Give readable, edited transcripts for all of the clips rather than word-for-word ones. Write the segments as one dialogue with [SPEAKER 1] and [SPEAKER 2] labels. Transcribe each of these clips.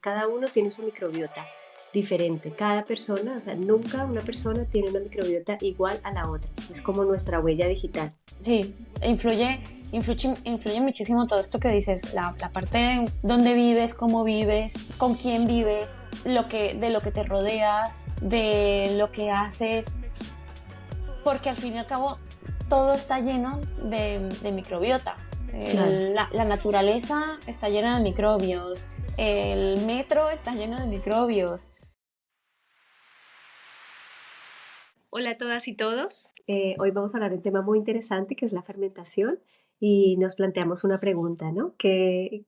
[SPEAKER 1] Cada uno tiene su microbiota diferente. Cada persona, o sea, nunca una persona tiene una microbiota igual a la otra. Es como nuestra huella digital.
[SPEAKER 2] Sí, influye muchísimo todo esto que dices, la parte de dónde vives, cómo vives, con quién vives, de lo que te rodeas, de lo que haces, porque al fin y al cabo todo está lleno de microbiota.
[SPEAKER 1] Claro.
[SPEAKER 2] La naturaleza está llena de microbios, el metro está lleno de microbios.
[SPEAKER 1] Hola a todas y todos. Hoy vamos a hablar de un tema muy interesante que es la fermentación y nos planteamos una pregunta, ¿no? ¿Qué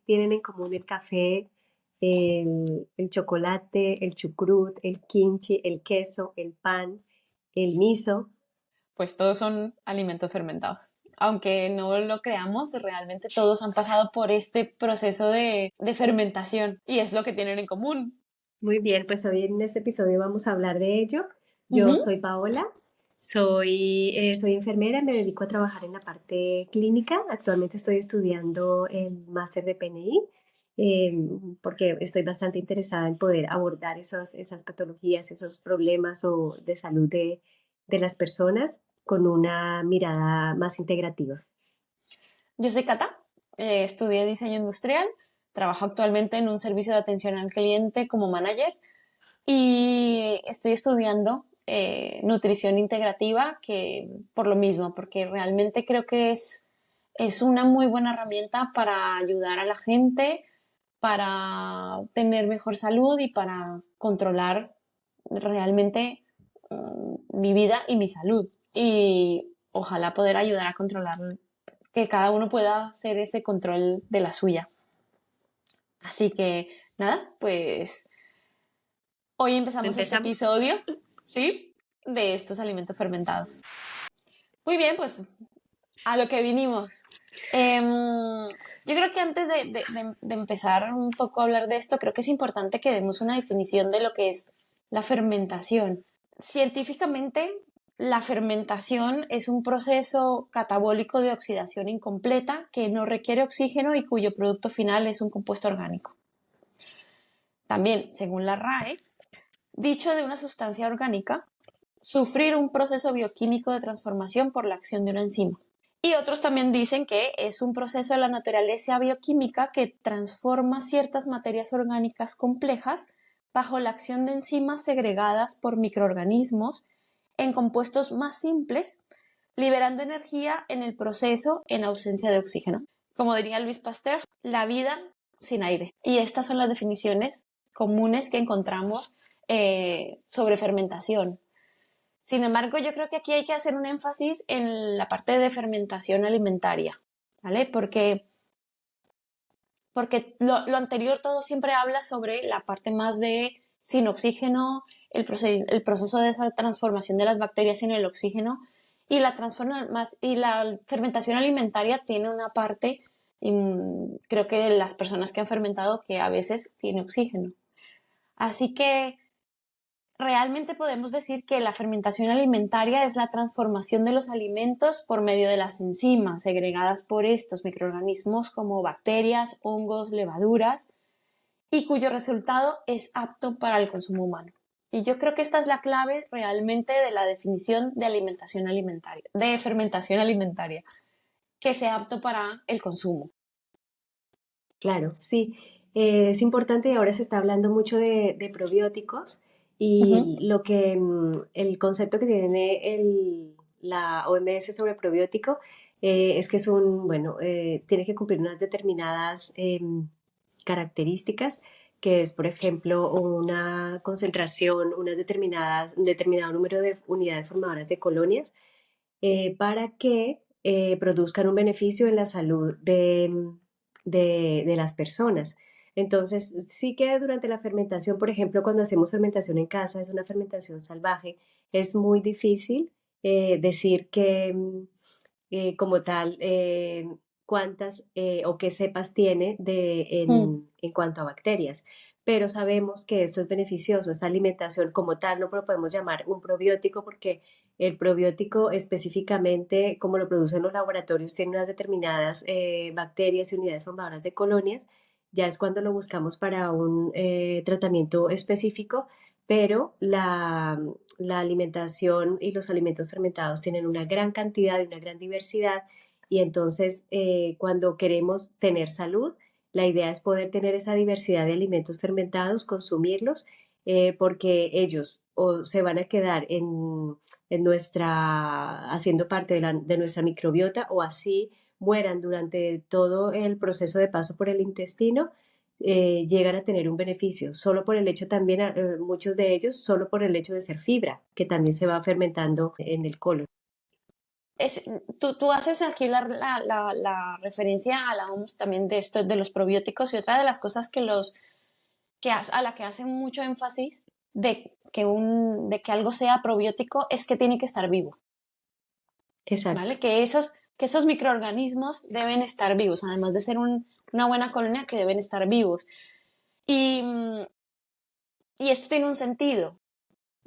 [SPEAKER 1] tienen en común el café, el chocolate, el chucrut, el kimchi, el queso, el pan, el miso?
[SPEAKER 2] Pues todos son alimentos fermentados. Aunque no lo creamos, realmente todos han pasado por este proceso de fermentación y es lo que tienen en común.
[SPEAKER 1] Muy bien, pues hoy en este episodio vamos a hablar de ello. Yo
[SPEAKER 2] Ujú.
[SPEAKER 1] soy Paola, soy enfermera, me dedico a trabajar en la parte clínica. Actualmente estoy estudiando el máster de PNI eh, porque estoy bastante interesada en poder abordar esas patologías, esos problemas de salud de las personas con una mirada más integrativa.
[SPEAKER 2] Yo soy Cata, estudié diseño industrial, trabajo actualmente en un servicio de atención al cliente como manager y estoy estudiando nutrición integrativa, que por lo mismo, porque realmente creo que es una muy buena herramienta para ayudar a la gente, para tener mejor salud y para controlar realmente mi vida y mi salud. Y ojalá poder ayudar a controlar, que cada uno pueda hacer ese control de la suya. Así que nada, pues hoy empezamos este
[SPEAKER 1] ¿Empezamos?
[SPEAKER 2] episodio, ¿sí? De estos alimentos fermentados. Muy bien, pues a lo que vinimos. Yo creo que antes de empezar un poco a hablar de esto, creo que es importante que demos una definición de lo que es la fermentación. Científicamente, la fermentación es un proceso catabólico de oxidación incompleta que no requiere oxígeno y cuyo producto final es un compuesto orgánico. También, según la RAE, dicho de una sustancia orgánica, sufrir un proceso bioquímico de transformación por la acción de una enzima. Y otros también dicen que es un proceso de la naturaleza bioquímica que transforma ciertas materias orgánicas complejas bajo la acción de enzimas segregadas por microorganismos en compuestos más simples, liberando energía en el proceso en ausencia de oxígeno. Como diría Louis Pasteur, la vida sin aire. Y estas son las definiciones comunes que encontramos sobre fermentación. Sin embargo, yo creo que aquí hay que hacer un énfasis en la parte de fermentación alimentaria, ¿vale? Porque lo anterior todo siempre habla sobre la parte más de sin oxígeno, el proceso de esa transformación de las bacterias sin el oxígeno y y la fermentación alimentaria tiene una parte, creo que las personas que han fermentado que a veces tiene oxígeno. Así que realmente podemos decir que la fermentación alimentaria es la transformación de los alimentos por medio de las enzimas segregadas por estos microorganismos como bacterias, hongos, levaduras y cuyo resultado es apto para el consumo humano. Y yo creo que esta es la clave realmente de la definición de alimentación alimentaria, de fermentación alimentaria, que sea apto para el consumo.
[SPEAKER 1] Claro, sí. Es importante y ahora se está hablando mucho de probióticos
[SPEAKER 2] Ujú.
[SPEAKER 1] y el concepto que tiene la OMS sobre probiótico es que tiene que cumplir unas determinadas características, que es, por ejemplo, una concentración, un determinado número de unidades formadoras de colonias para que produzcan un beneficio en la salud de las personas. Entonces, sí que durante la fermentación, por ejemplo, cuando hacemos fermentación en casa, es una fermentación salvaje, es muy difícil decir como tal, cuántas o qué cepas tiene
[SPEAKER 2] Mm.
[SPEAKER 1] en cuanto a bacterias. Pero sabemos que esto es beneficioso, esta alimentación como tal no lo podemos llamar un probiótico porque el probiótico específicamente, como lo producen los laboratorios, tiene unas determinadas bacterias y unidades formadoras de colonias ya es cuando lo buscamos para un tratamiento específico, pero la alimentación y los alimentos fermentados tienen una gran cantidad y una gran diversidad y entonces cuando queremos tener salud, la idea es poder tener esa diversidad de alimentos fermentados, consumirlos, porque ellos o se van a quedar en nuestra, haciendo parte de nuestra microbiota o así mueran durante todo el proceso de paso por el intestino, llegan a tener un beneficio, solo por el hecho también, muchos de ellos, solo por el hecho de ser fibra, que también se va fermentando en el colon.
[SPEAKER 2] Es, tú haces aquí la referencia a la OMS también de esto, de los probióticos, y otra de las cosas que a la que hacen mucho énfasis de que algo sea probiótico es que tiene que estar vivo,
[SPEAKER 1] Exacto.
[SPEAKER 2] ¿vale? Que esos microorganismos deben estar vivos, además de ser una buena colonia, que deben estar vivos. Y, y esto tiene un sentido,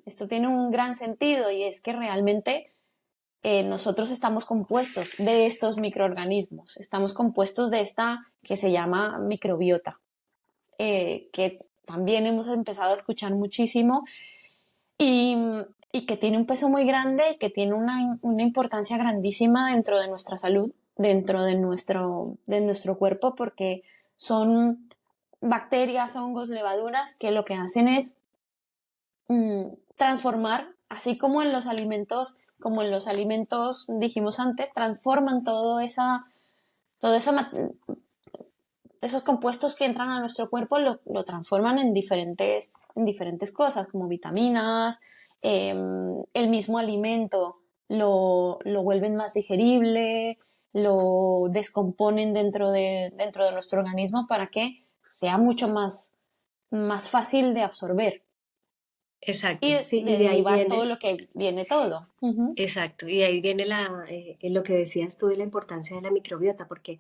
[SPEAKER 2] esto tiene un gran sentido, y es que realmente nosotros estamos compuestos de estos microorganismos, estamos compuestos de esta que se llama microbiota, que también hemos empezado a escuchar muchísimo y, y que tiene un peso muy grande y que tiene una importancia grandísima dentro de nuestra salud, dentro de nuestro cuerpo, porque son bacterias, hongos, levaduras que lo que hacen es transformar, así como en los alimentos dijimos antes, transforman todo esa, esos compuestos que entran a nuestro cuerpo lo transforman en diferentes cosas, como vitaminas, el mismo alimento lo vuelven más digerible, lo descomponen dentro de nuestro organismo para que sea mucho más fácil de absorber y
[SPEAKER 1] Exacto, sí,
[SPEAKER 2] de
[SPEAKER 1] y de ahí
[SPEAKER 2] derivar todo
[SPEAKER 1] viene,
[SPEAKER 2] lo que viene todo. Ujú.
[SPEAKER 1] exacto, y de ahí viene lo que decías tú de la importancia de la microbiota, porque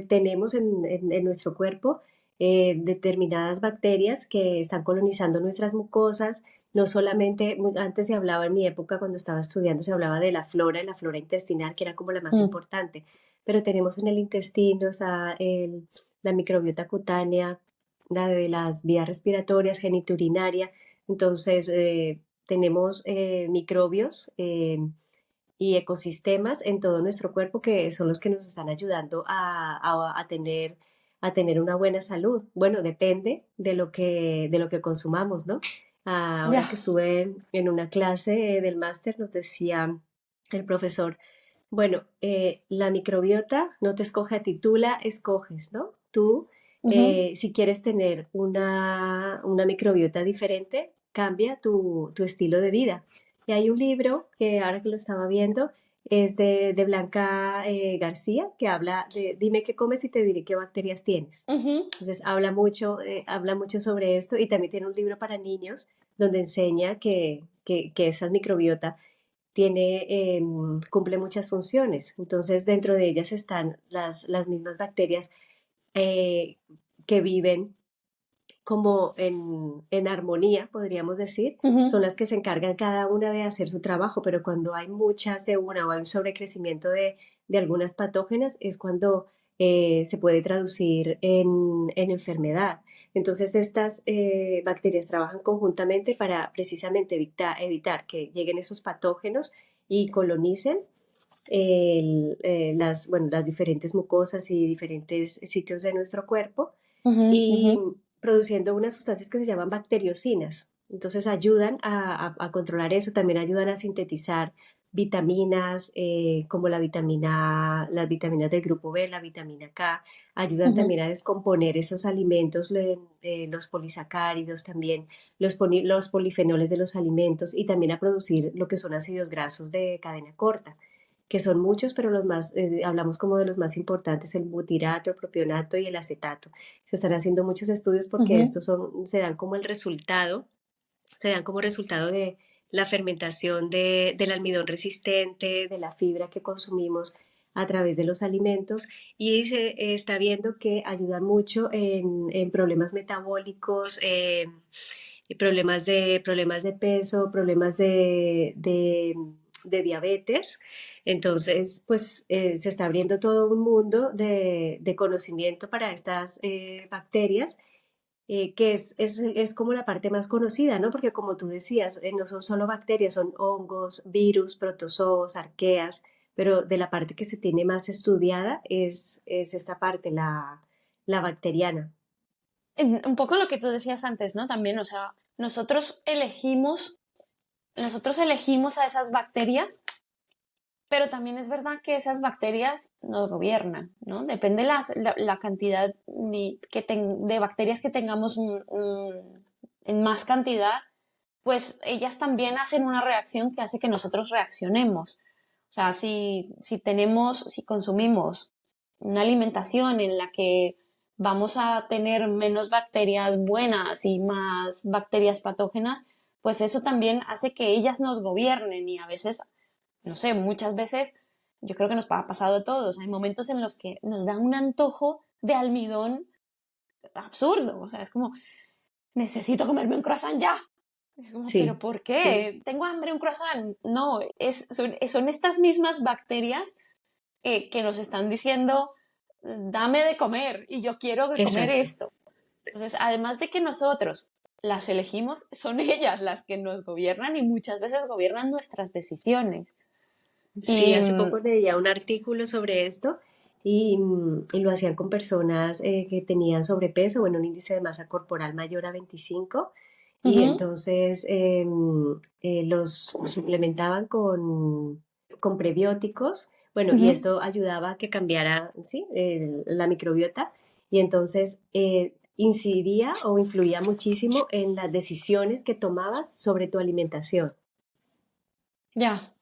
[SPEAKER 1] tenemos en nuestro cuerpo determinadas bacterias que están colonizando nuestras mucosas, no solamente, antes se hablaba en mi época cuando estaba estudiando, se hablaba de la flora y la flora intestinal, que era como la más
[SPEAKER 2] Mm.
[SPEAKER 1] importante, pero tenemos en el intestino, la microbiota cutánea, la de las vías respiratorias, genitourinaria, entonces tenemos microbios y ecosistemas en todo nuestro cuerpo que son los que nos están ayudando a tener una buena salud. Bueno, depende de lo que consumamos, ¿no?
[SPEAKER 2] Ya.
[SPEAKER 1] Ahora que estuve en una clase del máster, nos decía el profesor, bueno, la microbiota no te escoge a ti, tú la escoges, ¿no? Tú,
[SPEAKER 2] Ujú.
[SPEAKER 1] si quieres tener una microbiota diferente, cambia tu estilo de vida. Y hay un libro que ahora que lo estaba viendo es de Blanca García, que habla de dime qué comes y te diré qué bacterias tienes.
[SPEAKER 2] Ujú.
[SPEAKER 1] Entonces habla mucho sobre esto y también tiene un libro para niños donde enseña que esa microbiota cumple muchas funciones. Entonces, dentro de ellas están las mismas bacterias eh, que viven como en armonía, podríamos decir, son
[SPEAKER 2] Ujú.
[SPEAKER 1] las que se encargan cada una de hacer su trabajo, pero cuando hay muchas de una o hay un sobrecrecimiento de algunas patógenas es cuando se puede traducir en enfermedad. Entonces estas bacterias trabajan conjuntamente para precisamente evitar que lleguen esos patógenos y colonicen bueno, las diferentes mucosas y diferentes sitios de nuestro cuerpo
[SPEAKER 2] Ujú. Ujú.
[SPEAKER 1] y produciendo unas sustancias que se llaman bacteriocinas. Entonces ayudan a controlar eso, también ayudan a sintetizar vitaminas como las vitaminas del grupo B, la vitamina K, ayudan
[SPEAKER 2] Ujú.
[SPEAKER 1] también a descomponer esos alimentos, los polisacáridos también, los polifenoles de los alimentos y también a producir lo que son ácidos grasos de cadena corta que son muchos, pero hablamos como de los más importantes, el butirato, el propionato y el acetato. Se están haciendo muchos estudios porque
[SPEAKER 2] Ujú.
[SPEAKER 1] se dan como el resultado, se dan como resultado de la fermentación del almidón resistente, de la fibra que consumimos a través de los alimentos y se está viendo que ayudan mucho en problemas metabólicos, problemas de peso, problemas de diabetes. Entonces, pues se está abriendo todo un mundo de conocimiento para estas bacterias, que es como la parte más conocida, ¿no? Porque como tú decías, no son solo bacterias, son hongos, virus, protozoos, arqueas, pero de la parte que se tiene más estudiada es esta parte, la bacteriana.
[SPEAKER 2] Un poco lo que tú decías antes, ¿no? También, o sea, nosotros elegimos a esas bacterias, pero también es verdad que esas bacterias nos gobiernan, ¿no? Depende la cantidad de bacterias que tengamos en más cantidad, pues ellas también hacen una reacción que hace que nosotros reaccionemos. O sea, si consumimos una alimentación en la que vamos a tener menos bacterias buenas y más bacterias patógenas, pues eso también hace que ellas nos gobiernen y a veces, no sé, muchas veces yo creo que nos ha pasado a todos. Hay momentos en los que nos da un antojo de almidón absurdo. O sea, es como, necesito comerme un croissant ya. Es como, ¿pero
[SPEAKER 1] Sí,
[SPEAKER 2] por
[SPEAKER 1] sí,
[SPEAKER 2] qué? ¿Tengo hambre un croissant? No, son estas mismas bacterias que nos están diciendo, dame de comer y yo quiero comer
[SPEAKER 1] exacto.
[SPEAKER 2] esto. Entonces, además de que nosotros las elegimos, son ellas las que nos gobiernan y muchas veces gobiernan nuestras decisiones.
[SPEAKER 1] Sí,
[SPEAKER 2] Y
[SPEAKER 1] hace poco leía un artículo sobre esto y lo hacían con personas que tenían sobrepeso, bueno, un índice de masa corporal mayor a 25 y
[SPEAKER 2] ujú,
[SPEAKER 1] entonces los suplementaban con prebióticos, bueno, y
[SPEAKER 2] ujú.
[SPEAKER 1] esto ayudaba a que cambiara, ¿sí? La microbiota y entonces incidía o influía muchísimo en las decisiones que tomabas sobre tu alimentación.
[SPEAKER 2] Ya,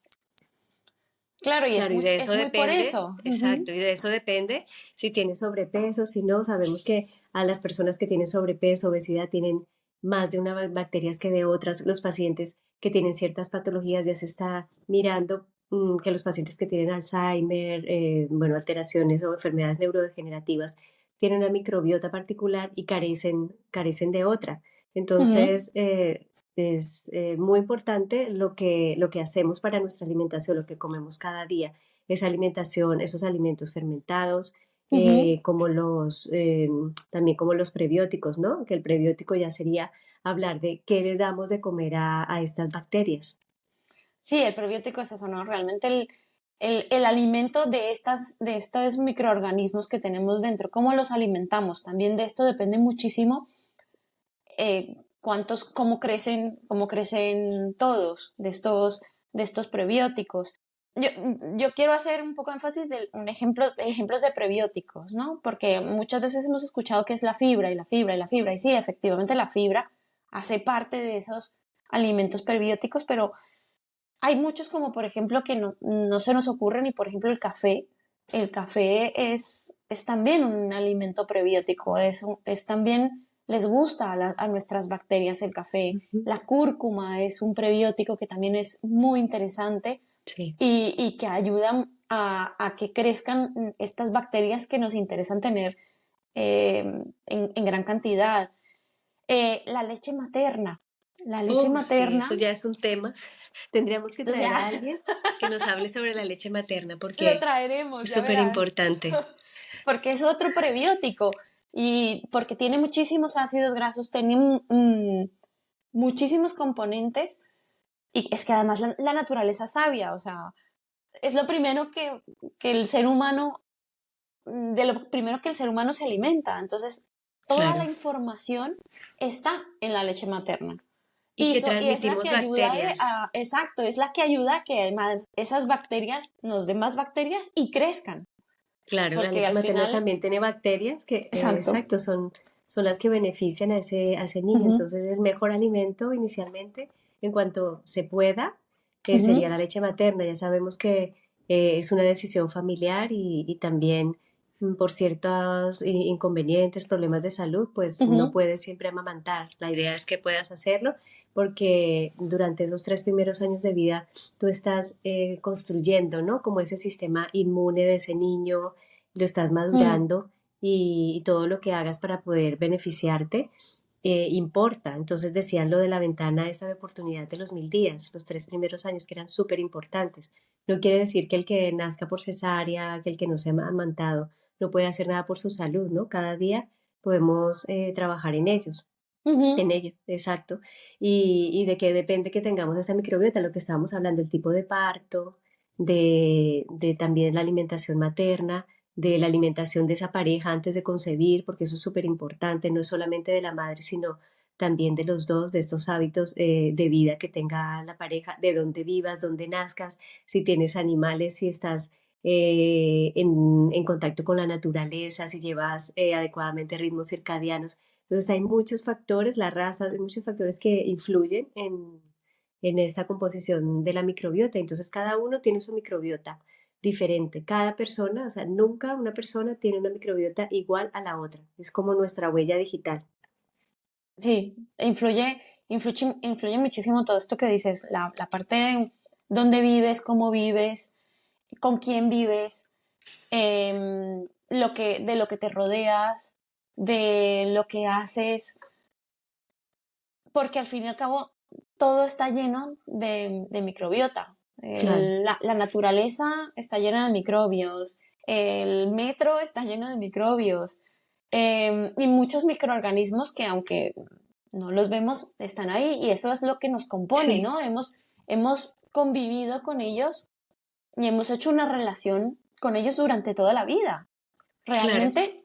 [SPEAKER 2] claro, y
[SPEAKER 1] Claro, y de eso
[SPEAKER 2] es muy por
[SPEAKER 1] depende,
[SPEAKER 2] eso. Ujú,
[SPEAKER 1] exacto, y de eso depende si tienes sobrepeso, si no, sabemos que a las personas que tienen sobrepeso, obesidad, tienen más de una bacterias que de otras. Los pacientes que tienen ciertas patologías, ya se está mirando que los pacientes que tienen Alzheimer, bueno, alteraciones o enfermedades neurodegenerativas, tienen una microbiota particular y carecen de otra.
[SPEAKER 2] ujú.
[SPEAKER 1] Entonces, es muy importante lo que hacemos para nuestra alimentación, lo que comemos cada día, esa alimentación, esos alimentos fermentados,
[SPEAKER 2] Ujú.
[SPEAKER 1] también como los prebióticos, ¿no? Que el prebiótico ya sería hablar de qué le damos de comer a estas bacterias.
[SPEAKER 2] Sí, el probiótico es eso, ¿no? Realmente el alimento de estos microorganismos que tenemos dentro, cómo los alimentamos. También de esto depende muchísimo cómo crecen todos de estos prebióticos. Yo, yo quiero hacer un poco énfasis de ejemplos de prebióticos, ¿no? Porque muchas veces hemos escuchado que es la fibra y la fibra y la fibra, y sí, efectivamente la fibra hace parte de esos alimentos prebióticos, pero hay muchos como por ejemplo que no se nos ocurren y por ejemplo el café. El café es también un alimento prebiótico, es también, les gusta a nuestras bacterias el café.
[SPEAKER 1] Ujú.
[SPEAKER 2] La cúrcuma es un prebiótico que también es muy interesante
[SPEAKER 1] Sí,
[SPEAKER 2] y que ayudan a que crezcan estas bacterias que nos interesan tener en gran cantidad. La leche materna. La leche
[SPEAKER 1] sí, eso
[SPEAKER 2] materna,
[SPEAKER 1] ya es un tema. Tendríamos que
[SPEAKER 2] o
[SPEAKER 1] traer
[SPEAKER 2] sea,
[SPEAKER 1] a alguien que nos hable sobre la leche materna
[SPEAKER 2] lo
[SPEAKER 1] porque
[SPEAKER 2] traeremos,
[SPEAKER 1] es
[SPEAKER 2] ya
[SPEAKER 1] súper
[SPEAKER 2] verás,
[SPEAKER 1] importante.
[SPEAKER 2] porque es otro prebiótico y porque tiene muchísimos ácidos grasos, tiene muchísimos componentes y es que además la naturaleza es sabia, o sea, es lo primero que el ser humano, de lo primero que el ser humano se alimenta, entonces toda la
[SPEAKER 1] Claro.
[SPEAKER 2] información está en la leche materna.
[SPEAKER 1] Y que
[SPEAKER 2] Y es la
[SPEAKER 1] transmitimos
[SPEAKER 2] que ayuda
[SPEAKER 1] bacterias.
[SPEAKER 2] exacto, es la que ayuda a que además esas bacterias nos den más bacterias y crezcan.
[SPEAKER 1] Claro, la
[SPEAKER 2] Porque
[SPEAKER 1] leche
[SPEAKER 2] al
[SPEAKER 1] materna
[SPEAKER 2] final,
[SPEAKER 1] también tiene bacterias que,
[SPEAKER 2] exacto.
[SPEAKER 1] exacto, son las que benefician a ese niño.
[SPEAKER 2] Ujú,
[SPEAKER 1] Entonces, el mejor alimento inicialmente, en cuanto se pueda, sería
[SPEAKER 2] ujú,
[SPEAKER 1] la leche materna. Ya sabemos que es una decisión familiar y también por ciertos inconvenientes, problemas de salud, pues no
[SPEAKER 2] ujú,
[SPEAKER 1] puedes siempre amamantar. La idea es que puedas hacerlo porque durante esos 3 primeros años de vida tú estás construyendo, ¿no? Como ese sistema inmune de ese niño, lo estás
[SPEAKER 2] mm,
[SPEAKER 1] madurando y todo lo que hagas para poder beneficiarte. importa. Entonces decían lo de la ventana esa de oportunidad de los 1000 días, los 3 primeros años que eran súper importantes. No quiere decir que el que nazca por cesárea, que el que no sea amamantado, no puede hacer nada por su salud, ¿no? Cada día podemos trabajar
[SPEAKER 2] Ujú.
[SPEAKER 1] en ello, exacto. Y de qué depende que tengamos esa microbiota, lo que estábamos hablando, el tipo de parto, de también la alimentación materna, de la alimentación de esa pareja antes de concebir, porque eso es súper importante, no es solamente de la madre, sino también de los dos, de estos hábitos de vida que tenga la pareja, de dónde vivas, dónde nazcas, si tienes animales, si estás en contacto con la naturaleza, si llevas adecuadamente ritmos circadianos. Entonces hay muchos factores, la raza, hay muchos factores que influyen en esta composición de la microbiota. Entonces cada uno tiene su microbiota diferente. Cada persona, o sea, nunca una persona tiene una microbiota igual a la otra. Es como nuestra huella digital.
[SPEAKER 2] Sí, influye muchísimo todo esto que dices, la parte de dónde vives, cómo vives, con quién vives, de lo que te rodeas, de lo que haces, porque al fin y al cabo todo está lleno de microbiota.
[SPEAKER 1] Claro,
[SPEAKER 2] La naturaleza está llena de microbios, el metro está lleno de microbios, y muchos microorganismos que aunque no los vemos están ahí y eso es lo que nos compone,
[SPEAKER 1] sí,
[SPEAKER 2] ¿no? Hemos convivido con ellos y hemos hecho una relación con ellos durante toda la vida.
[SPEAKER 1] claro,
[SPEAKER 2] Realmente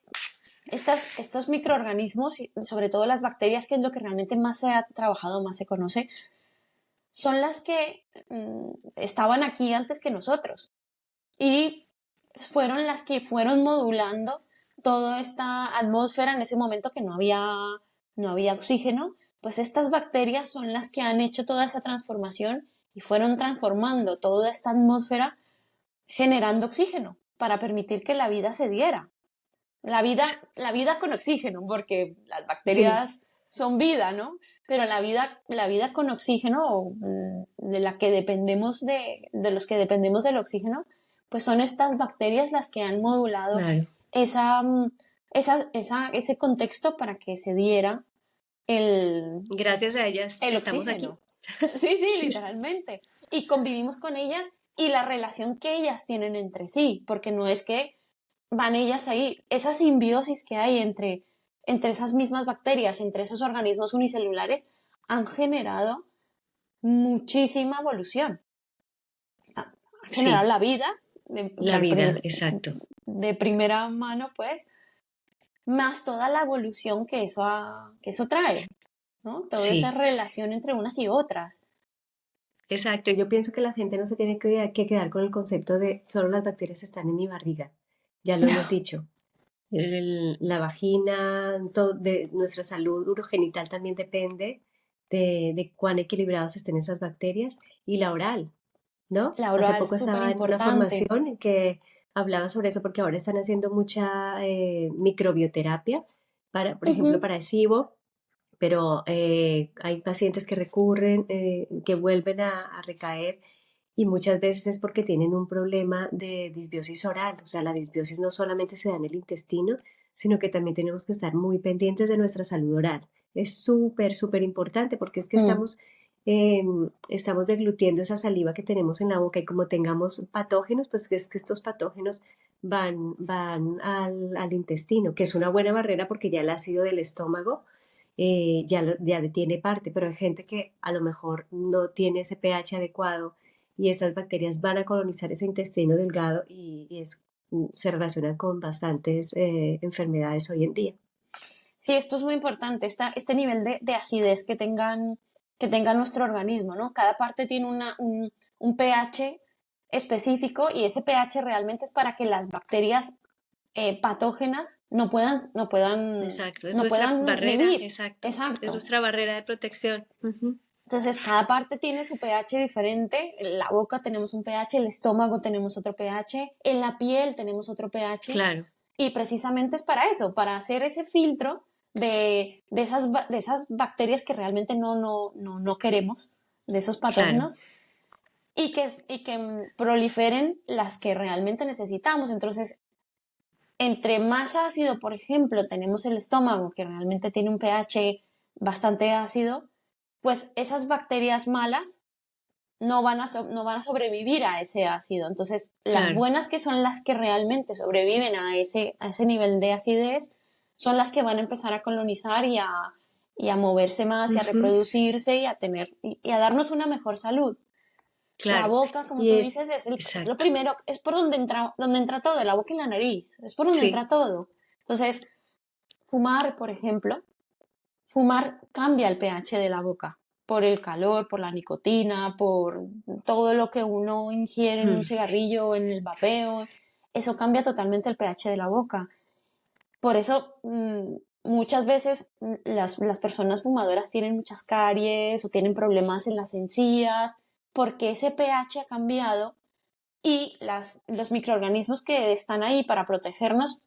[SPEAKER 2] estos microorganismos, y sobre todo las bacterias, que es lo que realmente más se ha trabajado, más se conoce, son las que estaban aquí antes que nosotros y fueron las que fueron modulando toda esta atmósfera en ese momento que no había oxígeno, pues estas bacterias son las que han hecho toda esa transformación y fueron transformando toda esta atmósfera generando oxígeno para permitir que la vida se diera. La vida con oxígeno, porque las
[SPEAKER 1] sí,
[SPEAKER 2] bacterias son vida, ¿no? Pero la vida con oxígeno, de la que dependemos de los que dependemos del oxígeno, pues son estas bacterias las que han modulado
[SPEAKER 1] claro.
[SPEAKER 2] esa, ese contexto para que se diera el,
[SPEAKER 1] Gracias a ellas
[SPEAKER 2] el
[SPEAKER 1] estamos aquí.
[SPEAKER 2] oxígeno. Sí, sí,
[SPEAKER 1] Sí, sí.
[SPEAKER 2] literalmente. Y convivimos con ellas y la relación que ellas tienen entre sí, porque no es que van ellas ahí, esa simbiosis que hay entre esas mismas bacterias, entre esos organismos unicelulares, han generado muchísima evolución. Han generado
[SPEAKER 1] Sí,
[SPEAKER 2] la vida
[SPEAKER 1] la vida, exacto.
[SPEAKER 2] de primera mano, pues, más toda la evolución que eso trae, ¿no? Toda esa
[SPEAKER 1] Sí,
[SPEAKER 2] relación entre unas y otras.
[SPEAKER 1] exacto. Yo pienso que la gente no se tiene que quedar con el concepto de solo las bacterias están en mi barriga. Ya lo hemos dicho. La vagina, de nuestra salud urogenital también depende de cuán equilibrados estén esas bacterias y la oral, ¿no?
[SPEAKER 2] La
[SPEAKER 1] Hace
[SPEAKER 2] oral,
[SPEAKER 1] poco
[SPEAKER 2] súper
[SPEAKER 1] estaba en una
[SPEAKER 2] importante.
[SPEAKER 1] formación que hablaba sobre eso porque ahora están haciendo mucha microbioterapia para, por ejemplo, para SIBO, pero hay pacientes que recurren, que vuelven a recaer y muchas veces es porque tienen un problema de disbiosis oral. O sea, la disbiosis no solamente se da en el intestino, sino que también tenemos que estar muy pendientes de nuestra salud oral. Es súper, súper importante porque es que
[SPEAKER 2] Mm,
[SPEAKER 1] eh, estamos deglutiendo esa saliva que tenemos en la boca y como tengamos patógenos, pues es que estos patógenos van al intestino, que es una buena barrera porque ya el ácido del estómago ya tiene parte, pero hay gente que a lo mejor no tiene ese pH adecuado y estas bacterias van a colonizar ese intestino delgado se relacionan con bastantes enfermedades hoy en día.
[SPEAKER 2] sí, esto es muy importante, este nivel de acidez que tenga nuestro organismo, ¿no? Cada parte tiene un pH específico y ese pH realmente es para que las bacterias patógenas
[SPEAKER 1] Exacto, es
[SPEAKER 2] no
[SPEAKER 1] nuestra
[SPEAKER 2] puedan
[SPEAKER 1] barrera,
[SPEAKER 2] vivir.
[SPEAKER 1] exacto, es
[SPEAKER 2] Exacto.
[SPEAKER 1] nuestra barrera de protección. Ujú.
[SPEAKER 2] Entonces, cada parte tiene su pH diferente. En la boca tenemos un pH, el estómago tenemos otro pH, en la piel tenemos otro pH.
[SPEAKER 1] Claro,
[SPEAKER 2] Y precisamente es para eso, para hacer ese filtro de esas bacterias que realmente no queremos, de esos
[SPEAKER 1] claro,
[SPEAKER 2] patógenos, y que proliferen las que realmente necesitamos. Entonces, entre más ácido, por ejemplo, tenemos el estómago, que realmente tiene un pH bastante ácido, pues esas bacterias malas no van a sobrevivir a ese ácido. Entonces, las
[SPEAKER 1] Claro.
[SPEAKER 2] buenas, que son las que realmente sobreviven a ese nivel de acidez, son las que van a empezar a colonizar y a moverse más y a
[SPEAKER 1] Ujú,
[SPEAKER 2] reproducirse y a tener y a darnos una mejor salud. La
[SPEAKER 1] claro.
[SPEAKER 2] boca, como
[SPEAKER 1] Y
[SPEAKER 2] tú dices, es lo
[SPEAKER 1] exacto.
[SPEAKER 2] primero, es por donde entra todo, la boca y la nariz, es por donde
[SPEAKER 1] Sí,
[SPEAKER 2] entra todo. Entonces, fumar, por ejemplo, fumar cambia el pH de la boca por el calor, por la nicotina, por todo lo que uno ingiere en un
[SPEAKER 1] mm,
[SPEAKER 2] cigarrillo o en el vapeo. Eso cambia totalmente el pH de la boca. Por eso muchas veces las personas fumadoras tienen muchas caries o tienen problemas en las encías porque ese pH ha cambiado y los microorganismos que están ahí para protegernos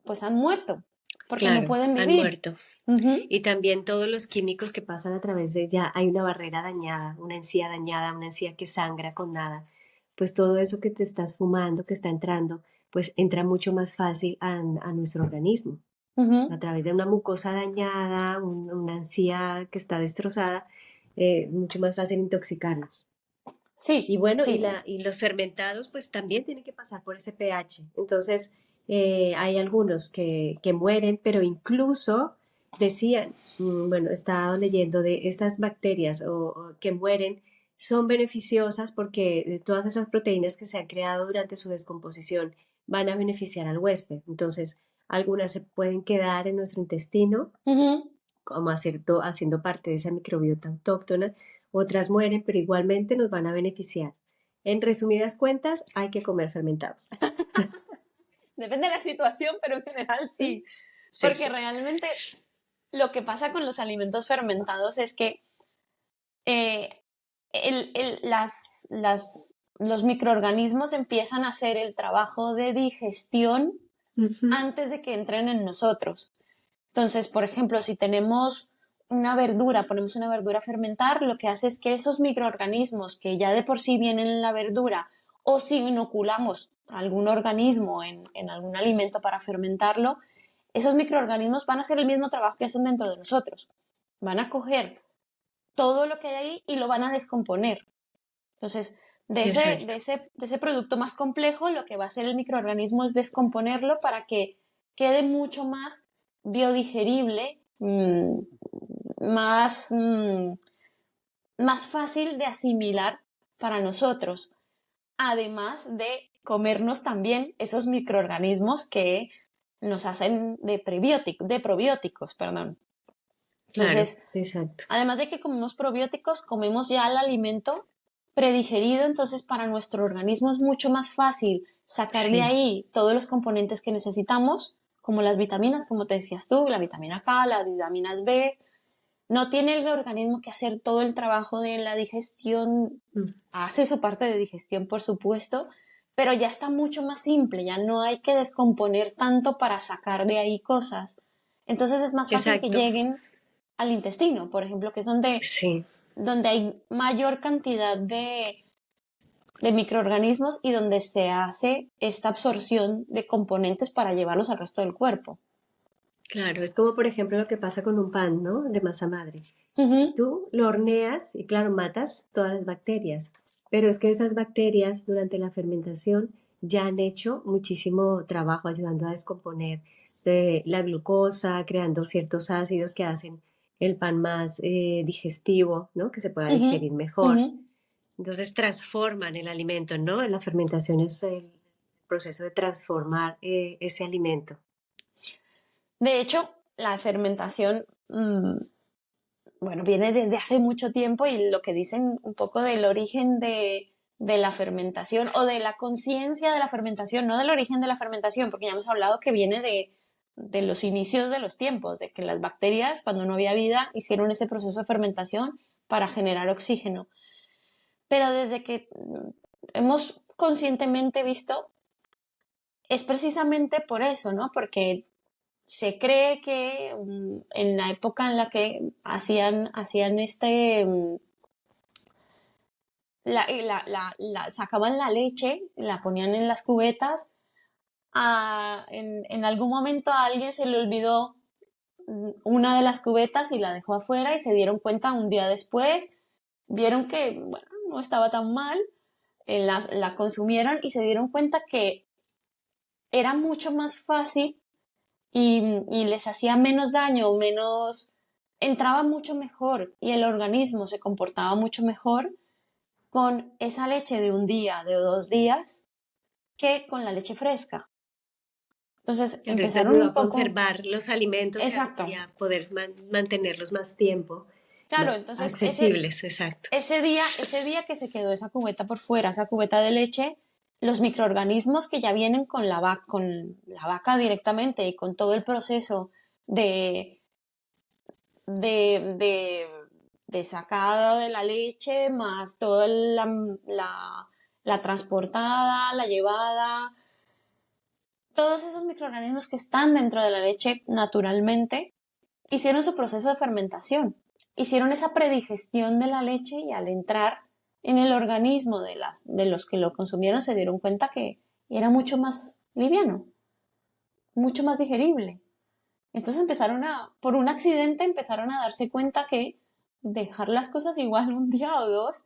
[SPEAKER 2] pues han muerto porque no
[SPEAKER 1] claro,
[SPEAKER 2] pueden
[SPEAKER 1] han
[SPEAKER 2] vivir.
[SPEAKER 1] muerto.
[SPEAKER 2] Ujú,
[SPEAKER 1] Y también todos los químicos que pasan a través de ella, hay una barrera dañada, una encía que sangra con nada. Pues todo eso que te estás fumando, que está entrando, pues entra mucho más fácil a nuestro organismo. A
[SPEAKER 2] ujú.
[SPEAKER 1] través de una mucosa dañada, una encía que está destrozada, mucho más fácil intoxicarnos. Y
[SPEAKER 2] Sí,
[SPEAKER 1] bueno,
[SPEAKER 2] sí.
[SPEAKER 1] y los fermentados pues también tienen que pasar por ese pH. Entonces, hay algunos que mueren, pero incluso decían, bueno, he estado leyendo de estas bacterias o que mueren, son beneficiosas porque todas esas proteínas que se han creado durante su descomposición van a beneficiar al huésped. Entonces, algunas se pueden quedar en nuestro intestino
[SPEAKER 2] Ujú.
[SPEAKER 1] como haciendo parte de esa microbiota autóctona, otras mueren, pero igualmente nos van a beneficiar. En resumidas cuentas, hay que comer fermentados.
[SPEAKER 2] Depende de la situación, pero en general sí.
[SPEAKER 1] Sí,
[SPEAKER 2] Porque
[SPEAKER 1] sí.
[SPEAKER 2] realmente lo que pasa con los alimentos fermentados es que eh, los microorganismos empiezan a hacer el trabajo de digestión
[SPEAKER 1] Ujú.
[SPEAKER 2] antes de que entren en nosotros. Entonces, por ejemplo, si tenemos una verdura, ponemos una verdura a fermentar, lo que hace es que esos microorganismos que ya de por sí vienen en la verdura, o si inoculamos algún organismo en algún alimento para fermentarlo, esos microorganismos van a hacer el mismo trabajo que hacen dentro de nosotros. Van a coger todo lo que hay ahí y lo van a descomponer. Entonces,
[SPEAKER 1] Exacto.
[SPEAKER 2] de ese producto más complejo, lo que va a hacer el microorganismo es descomponerlo para que quede mucho más biodigerible, más, más fácil de asimilar para nosotros, además de comernos también esos microorganismos que nos hacen de probióticos, perdón.
[SPEAKER 1] Claro,
[SPEAKER 2] Entonces,
[SPEAKER 1] exacto.
[SPEAKER 2] además de que comemos probióticos, comemos ya el alimento predigerido, entonces para nuestro organismo es mucho más fácil sacar de
[SPEAKER 1] Sí,
[SPEAKER 2] ahí todos los componentes que necesitamos, como las vitaminas, como te decías tú, la vitamina K, las vitaminas B. No tiene el organismo que hacer todo el trabajo de la digestión,
[SPEAKER 1] mm,
[SPEAKER 2] hace su parte de digestión, por supuesto, pero ya está mucho más simple, ya no hay que descomponer tanto para sacar de ahí cosas. Entonces es más fácil que
[SPEAKER 1] exacto.
[SPEAKER 2] lleguen al intestino, por ejemplo, que es
[SPEAKER 1] Sí,
[SPEAKER 2] donde hay mayor cantidad de microorganismos y donde se hace esta absorción de componentes para llevarlos al resto del cuerpo.
[SPEAKER 1] claro. Es como por ejemplo lo que pasa con un pan, ¿no? De masa madre.
[SPEAKER 2] Ujú,
[SPEAKER 1] Tú lo horneas y claro, matas todas las bacterias, pero es que esas bacterias durante la fermentación ya han hecho muchísimo trabajo ayudando a descomponer la glucosa, creando ciertos ácidos que hacen el pan más digestivo, ¿no? Que se pueda
[SPEAKER 2] ujú,
[SPEAKER 1] digerir mejor.
[SPEAKER 2] ujú.
[SPEAKER 1] Entonces transforman el alimento, ¿no? La fermentación es el proceso de transformar ese alimento.
[SPEAKER 2] De hecho, la fermentación, bueno, viene desde hace mucho tiempo y lo que dicen un poco del origen de la fermentación o de la conciencia de la fermentación, no del origen de la fermentación, porque ya hemos hablado que viene de los inicios de los tiempos, de que las bacterias, cuando no había vida, hicieron ese proceso de fermentación para generar oxígeno. Pero desde que hemos conscientemente visto, es precisamente por eso, ¿no? Porque se cree que en la época en la que hacían sacaban la leche, la ponían en las cubetas, en algún momento a alguien se le olvidó una de las cubetas y la dejó afuera y se dieron cuenta un día después, vieron que, bueno, no estaba tan mal, la consumieron y se dieron cuenta que era mucho más fácil y les hacía menos daño, menos, entraba mucho mejor y el organismo se comportaba mucho mejor con esa leche de un día, de 2 días, que con la leche fresca. Entonces
[SPEAKER 1] Claro, esto
[SPEAKER 2] empezaron
[SPEAKER 1] ayudó
[SPEAKER 2] un
[SPEAKER 1] a
[SPEAKER 2] poco,
[SPEAKER 1] conservar los alimentos
[SPEAKER 2] exacto,
[SPEAKER 1] y a poder mantenerlos más tiempo,
[SPEAKER 2] claro, entonces
[SPEAKER 1] accesibles, exacto.
[SPEAKER 2] ese día que se quedó esa cubeta por fuera, esa cubeta de leche, los microorganismos que ya vienen con la vaca directamente y con todo el proceso de, de, de, de sacada de la leche, más toda la transportada, la llevada, todos esos microorganismos que están dentro de la leche naturalmente hicieron su proceso de fermentación, hicieron esa predigestión de la leche y al entrar en el organismo de los que lo consumieron se dieron cuenta que era mucho más liviano, mucho más digerible. Entonces por un accidente empezaron a darse cuenta que dejar las cosas igual un día o dos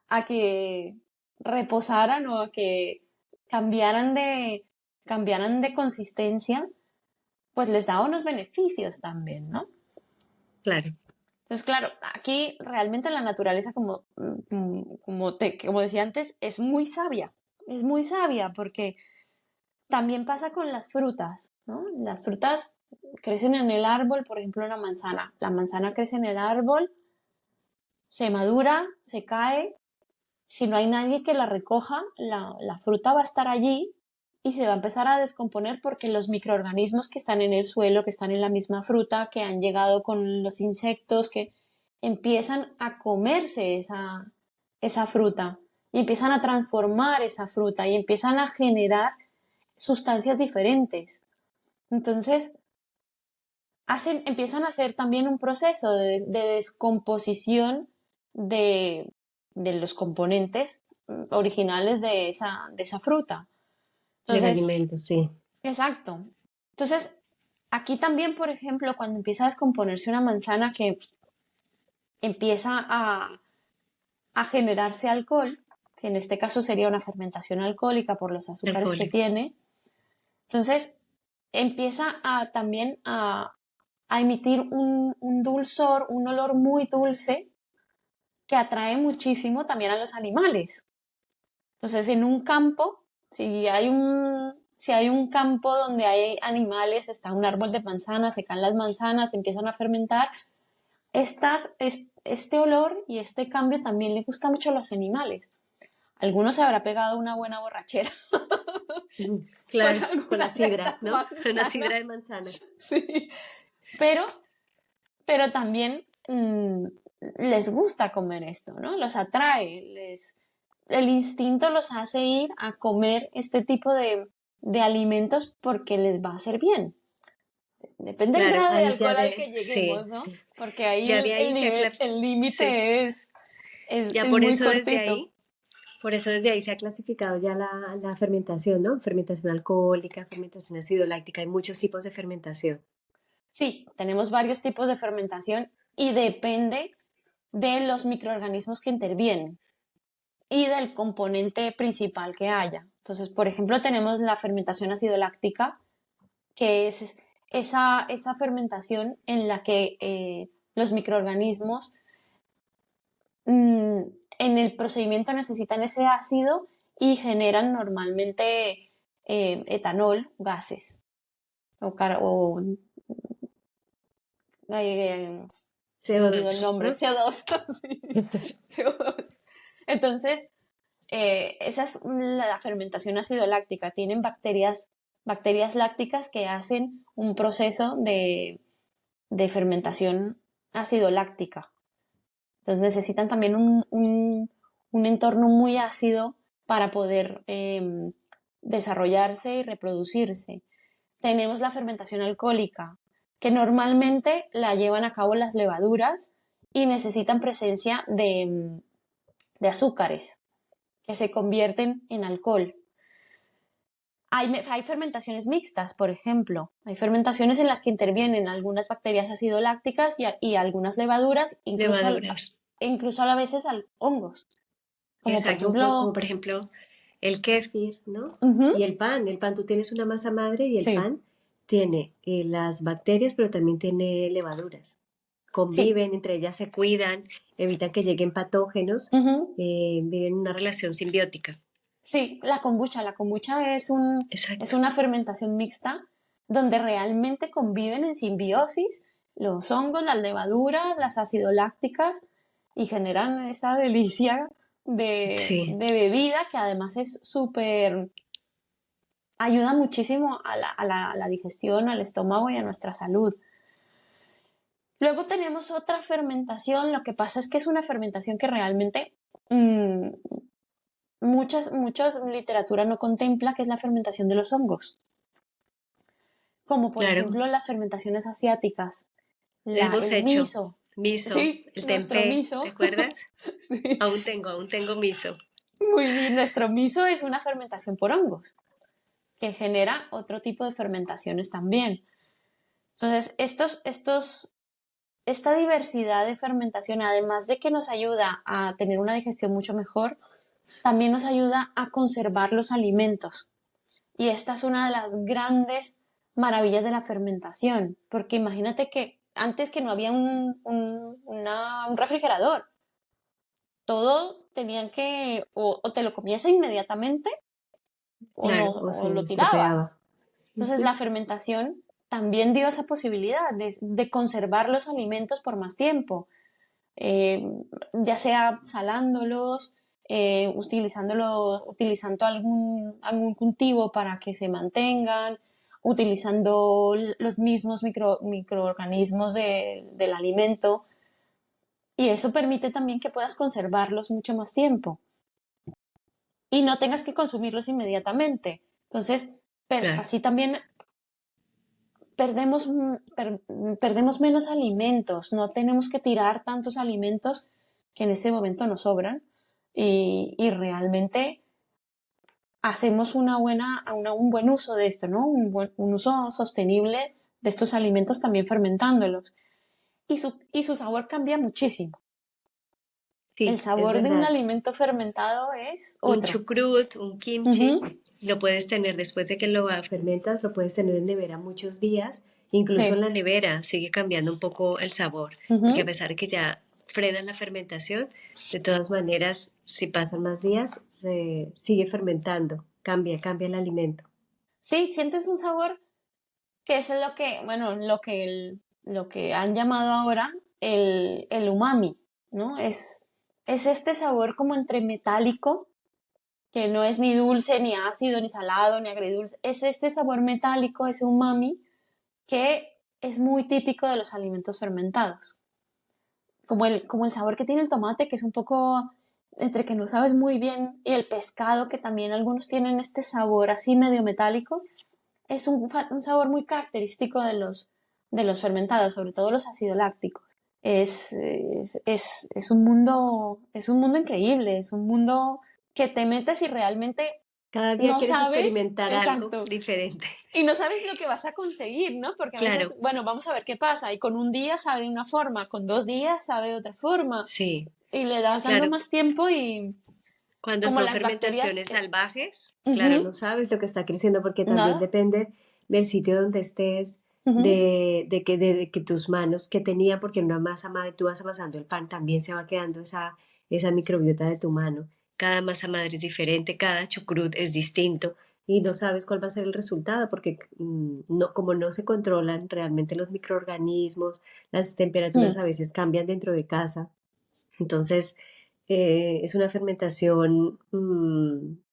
[SPEAKER 2] a que reposaran o a que cambiaran de, cambiaran de consistencia, pues les daba unos beneficios también, ¿no?
[SPEAKER 1] Claro.
[SPEAKER 2] Entonces, claro, aquí realmente la naturaleza, como decía antes, es muy sabia porque también pasa con las frutas, ¿no? Las frutas crecen en el árbol, por ejemplo, la manzana crece en el árbol, se madura, se cae, si no hay nadie que la recoja, la fruta va a estar allí y se va a empezar a descomponer porque los microorganismos que están en el suelo, que están en la misma fruta, que han llegado con los insectos, que empiezan a comerse esa fruta y empiezan a transformar esa fruta y empiezan a generar sustancias diferentes. Entonces, empiezan a hacer también un proceso de descomposición de, de los componentes originales de esa fruta.
[SPEAKER 1] Del
[SPEAKER 2] Entonces,
[SPEAKER 1] alimento, sí.
[SPEAKER 2] exacto. Entonces, aquí también, por ejemplo, cuando empieza a descomponerse una manzana que empieza a generarse alcohol, que en este caso sería una fermentación alcohólica por los azúcares que
[SPEAKER 1] Alcohólico.
[SPEAKER 2] tiene, entonces empieza también a emitir un dulzor, un olor muy dulce que atrae muchísimo también a los animales. Entonces, en un campo, si hay un campo donde hay animales, está un árbol de manzanas, se caen las manzanas, empiezan a fermentar, este olor y este cambio también le gusta mucho a los animales. Algunos se habrá pegado una buena borrachera con
[SPEAKER 1] Claro, con la
[SPEAKER 2] algunas de
[SPEAKER 1] sidra,
[SPEAKER 2] estas
[SPEAKER 1] ¿no? Una
[SPEAKER 2] manzanas.
[SPEAKER 1] sidra de manzana.
[SPEAKER 2] Sí. Pero pero también les gusta comer esto, ¿no? Los atrae, el instinto los hace ir a comer este tipo de alimentos porque les va a hacer bien. Depende del
[SPEAKER 1] Claro,
[SPEAKER 2] grado de
[SPEAKER 1] ahí ya
[SPEAKER 2] alcohol al
[SPEAKER 1] de,
[SPEAKER 2] que
[SPEAKER 1] sí,
[SPEAKER 2] lleguemos, ¿no? Porque ahí
[SPEAKER 1] ya
[SPEAKER 2] el,
[SPEAKER 1] de ahí
[SPEAKER 2] el
[SPEAKER 1] se
[SPEAKER 2] nivel, el
[SPEAKER 1] sí,
[SPEAKER 2] límite es,
[SPEAKER 1] ya
[SPEAKER 2] es muy cortito.
[SPEAKER 1] por eso desde ahí se ha clasificado ya la fermentación, ¿no? Fermentación alcohólica, fermentación acidoláctica, hay muchos tipos de fermentación.
[SPEAKER 2] Sí, tenemos varios tipos de fermentación y depende de los microorganismos que intervienen y del componente principal que haya. Entonces, por ejemplo, tenemos la fermentación acidoláctica, que es esa fermentación en la que los microorganismos mm, en el procedimiento necesitan ese ácido y generan normalmente etanol, gases, o se me olvidó el
[SPEAKER 1] CO2,
[SPEAKER 2] nombre,
[SPEAKER 1] ¿no?
[SPEAKER 2] CO2. Sí, CO2. Entonces, esa es la fermentación acidoláctica. Tienen bacterias lácticas que hacen un proceso de fermentación acidoláctica. Entonces necesitan también un entorno muy ácido para poder desarrollarse y reproducirse. Tenemos la fermentación alcohólica, que normalmente la llevan a cabo las levaduras y necesitan presencia de azúcares que se convierten en alcohol. Hay fermentaciones mixtas, por ejemplo. Hay fermentaciones en las que intervienen algunas bacterias acidolácticas y algunas levaduras,
[SPEAKER 1] Levaduras.
[SPEAKER 2] incluso a veces hongos. Como por
[SPEAKER 1] Exacto, como
[SPEAKER 2] ejemplo,
[SPEAKER 1] por ejemplo el kéfir, ¿no?
[SPEAKER 2] ujú,
[SPEAKER 1] Y el pan. El pan, tú tienes una masa madre y el
[SPEAKER 2] sí,
[SPEAKER 1] pan tiene las bacterias, pero también tiene levaduras.
[SPEAKER 2] sí,
[SPEAKER 1] Conviven, entre ellas se cuidan, evitan que lleguen patógenos,
[SPEAKER 2] ujú,
[SPEAKER 1] viven en una relación simbiótica.
[SPEAKER 2] sí, la kombucha. La kombucha es
[SPEAKER 1] Exacto.
[SPEAKER 2] una fermentación mixta donde realmente conviven en simbiosis los hongos, las levaduras, las acidolácticas y generan esa delicia
[SPEAKER 1] Sí,
[SPEAKER 2] de bebida que además es súper, ayuda muchísimo a la digestión, al estómago y a nuestra salud. Luego tenemos otra fermentación, lo que pasa es que es una fermentación que realmente mmm, muchas literatura no contempla, que es la fermentación de los hongos, como por
[SPEAKER 1] claro.
[SPEAKER 2] ejemplo las fermentaciones asiáticas,
[SPEAKER 1] Hemos
[SPEAKER 2] el
[SPEAKER 1] hecho
[SPEAKER 2] miso,
[SPEAKER 1] miso,
[SPEAKER 2] sí,
[SPEAKER 1] el
[SPEAKER 2] nuestro
[SPEAKER 1] tempeh,
[SPEAKER 2] miso,
[SPEAKER 1] ¿te acuerdas?
[SPEAKER 2] sí,
[SPEAKER 1] Aún tengo miso.
[SPEAKER 2] muy bien, nuestro miso es una fermentación por hongos, que genera otro tipo de fermentaciones también. Entonces, esta diversidad de fermentación, además de que nos ayuda a tener una digestión mucho mejor, también nos ayuda a conservar los alimentos. Y esta es una de las grandes maravillas de la fermentación, porque imagínate que antes que no había un refrigerador, todo tenían que o te lo comías inmediatamente o, no,
[SPEAKER 1] Claro, o
[SPEAKER 2] o
[SPEAKER 1] se
[SPEAKER 2] lo
[SPEAKER 1] estropeaba.
[SPEAKER 2] tirabas. Entonces
[SPEAKER 1] Ujú.
[SPEAKER 2] la fermentación también dio esa posibilidad de conservar los alimentos por más tiempo, eh, ya sea salándolos, utilizando algún cultivo para que se mantengan, utilizando los mismos microorganismos del alimento, y eso permite también que puedas conservarlos mucho más tiempo y no tengas que consumirlos inmediatamente. Entonces,
[SPEAKER 1] Claro.
[SPEAKER 2] así también perdemos, perdemos menos alimentos, no tenemos que tirar tantos alimentos que en este momento nos sobran y realmente hacemos un buen uso de esto, ¿no? Un uso sostenible de estos alimentos también fermentándolos. Y su sabor cambia muchísimo. El
[SPEAKER 1] Sí, es
[SPEAKER 2] sabor de un
[SPEAKER 1] verdad.
[SPEAKER 2] alimento fermentado es
[SPEAKER 1] Un
[SPEAKER 2] otro.
[SPEAKER 1] chucrut, un kimchi,
[SPEAKER 2] Ujú,
[SPEAKER 1] lo puedes tener después de que lo fermentas, lo puedes tener en nevera muchos días. Incluso en
[SPEAKER 2] sí.
[SPEAKER 1] la nevera sigue cambiando un poco el sabor, porque a
[SPEAKER 2] Ujú.
[SPEAKER 1] pesar de que ya frenan la fermentación, de todas maneras, si pasan más días, se sigue fermentando, cambia el alimento.
[SPEAKER 2] Sí, sientes un sabor que es lo que, bueno, lo que han llamado ahora el umami, ¿no? Es este sabor como entre metálico, que no es ni dulce, ni ácido, ni salado, ni agridulce. Es este sabor metálico, ese umami, que es muy típico de los alimentos fermentados. Como el sabor que tiene el tomate, que es un poco entre que no sabes muy bien, y el pescado, que también algunos tienen este sabor así medio metálico, es un sabor muy característico de los fermentados, sobre todo los acidolácticos. Es un mundo increíble, es un mundo que te metes y realmente
[SPEAKER 1] Cada día
[SPEAKER 2] no
[SPEAKER 1] quieres
[SPEAKER 2] sabes,
[SPEAKER 1] experimentar algo
[SPEAKER 2] exacto,
[SPEAKER 1] diferente.
[SPEAKER 2] y no sabes lo que vas a conseguir, ¿no? Porque a
[SPEAKER 1] Claro,
[SPEAKER 2] veces, bueno, vamos a ver qué pasa, y con un día sabe de una forma, con 2 días sabe de otra forma,
[SPEAKER 1] sí,
[SPEAKER 2] y le das dando
[SPEAKER 1] claro.
[SPEAKER 2] más tiempo y
[SPEAKER 1] Cuando
[SPEAKER 2] como
[SPEAKER 1] son
[SPEAKER 2] las bacterias,
[SPEAKER 1] fermentaciones salvajes, claro,
[SPEAKER 2] ujú,
[SPEAKER 1] no sabes lo que está creciendo porque también
[SPEAKER 2] nada,
[SPEAKER 1] depende del sitio donde estés,
[SPEAKER 2] ujú,
[SPEAKER 1] de que tus manos que tenían, porque en una masa madre tú vas amasando el pan, también se va quedando esa microbiota de tu mano. Cada masa madre es diferente, cada chucrut es distinto y no sabes cuál va a ser el resultado porque no, como no se controlan realmente los microorganismos, las temperaturas
[SPEAKER 2] mm,
[SPEAKER 1] a veces cambian dentro de casa. Entonces, es una fermentación,